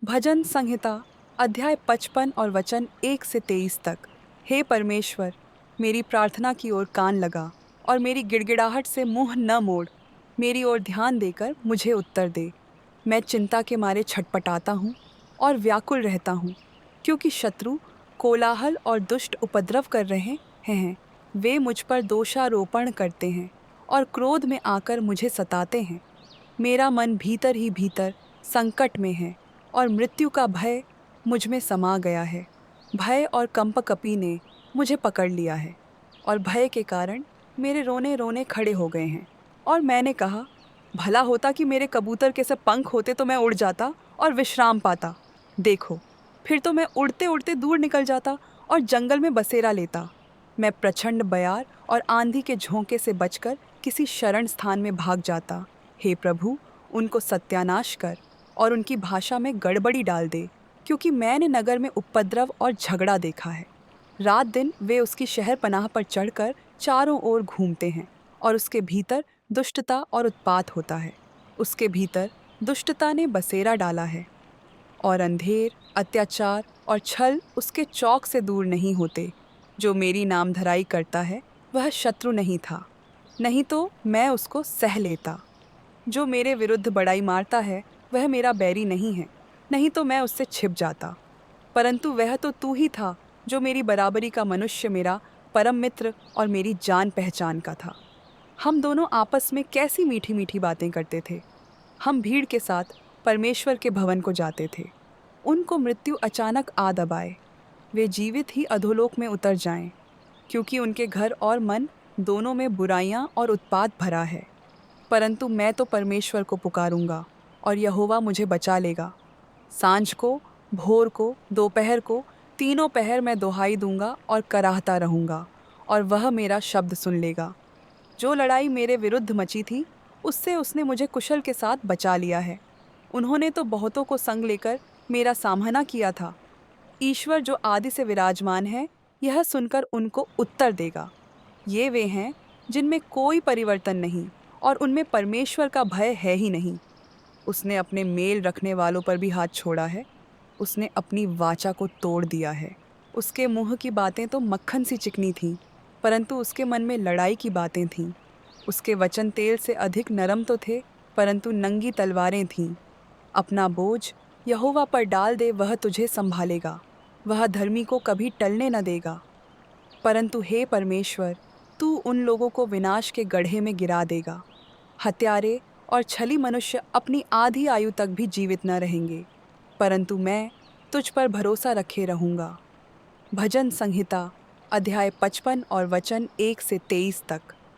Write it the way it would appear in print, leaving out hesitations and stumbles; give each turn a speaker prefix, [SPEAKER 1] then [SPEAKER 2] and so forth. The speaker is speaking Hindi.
[SPEAKER 1] भजन संहिता अध्याय 55 और वचन 1 से 23 तक। हे परमेश्वर, मेरी प्रार्थना की ओर कान लगा और मेरी गिड़गिड़ाहट से मुंह न मोड़। मेरी ओर ध्यान देकर मुझे उत्तर दे। मैं चिंता के मारे छटपटाता हूँ और व्याकुल रहता हूँ, क्योंकि शत्रु कोलाहल और दुष्ट उपद्रव कर रहे हैं। वे मुझ पर दोषारोपण करते हैं और क्रोध में आकर मुझे सताते हैं। मेरा मन भीतर ही भीतर संकट में है और मृत्यु का भय मुझ में समा गया है। भय और कंपकपी ने मुझे पकड़ लिया है और भय के कारण मेरे रोने रोने खड़े हो गए हैं। और मैंने कहा, भला होता कि मेरे कबूतर के से पंख होते तो मैं उड़ जाता और विश्राम पाता। देखो, फिर तो मैं उड़ते उड़ते दूर निकल जाता और जंगल में बसेरा लेता। मैं प्रचंड बयार और आंधी के झोंके से बचकर किसी शरण स्थान में भाग जाता। हे प्रभु, उनको सत्यानाश कर और उनकी भाषा में गड़बड़ी डाल दे, क्योंकि मैंने नगर में उपद्रव और झगड़ा देखा है। रात दिन वे उसकी शहर पनाह पर चढ़कर चारों ओर घूमते हैं और उसके भीतर दुष्टता और उत्पात होता है। उसके भीतर दुष्टता ने बसेरा डाला है और अंधेर, अत्याचार और छल उसके चौक से दूर नहीं होते। जो मेरी नामधराई करता है वह शत्रु नहीं था, नहीं तो मैं उसको सह लेता। जो मेरे विरुद्ध बड़ाई मारता है वह मेरा बैरी नहीं है, नहीं तो मैं उससे छिप जाता। परंतु वह तो तू ही था जो मेरी बराबरी का मनुष्य, मेरा परम मित्र और मेरी जान पहचान का था। हम दोनों आपस में कैसी मीठी मीठी बातें करते थे। हम भीड़ के साथ परमेश्वर के भवन को जाते थे। उनको मृत्यु अचानक आ दबाए, वे जीवित ही अधोलोक में उतर जाएं, क्योंकि उनके घर और मन दोनों में बुराइयां और उत्पात भरा है। परंतु मैं तो परमेश्वर को पुकारूंगा और यहोवा मुझे बचा लेगा। सांझ को, भोर को, दोपहर को, तीनों पहर मैं दुहाई दूंगा और कराहता रहूंगा, और वह मेरा शब्द सुन लेगा। जो लड़ाई मेरे विरुद्ध मची थी, उससे उसने मुझे कुशल के साथ बचा लिया है। उन्होंने तो बहुतों को संग लेकर मेरा सामना किया था। ईश्वर जो आदि से विराजमान है, यह सुनकर उनको उत्तर देगा। ये वे हैं जिनमें कोई परिवर्तन नहीं और उनमें परमेश्वर का भय है ही नहीं। उसने अपने मेल रखने वालों पर भी हाथ छोड़ा है। उसने अपनी वाचा को तोड़ दिया है। उसके मुंह की बातें तो मक्खन सी चिकनी थीं, परंतु उसके मन में लड़ाई की बातें थीं। उसके वचन तेल से अधिक नरम तो थे, परंतु नंगी तलवारें थीं। अपना बोझ यहोवा पर डाल दे, वह तुझे संभालेगा। वह धर्मी को कभी टलने न देगा। परंतु हे परमेश्वर, तू उन लोगों को विनाश के गड्ढे में गिरा देगा। हत्यारे और छली मनुष्य अपनी आधी आयु तक भी जीवित न रहेंगे, परंतु मैं तुझ पर भरोसा रखे रहूंगा। भजन संहिता अध्याय 55 और वचन 1 से 23 तक।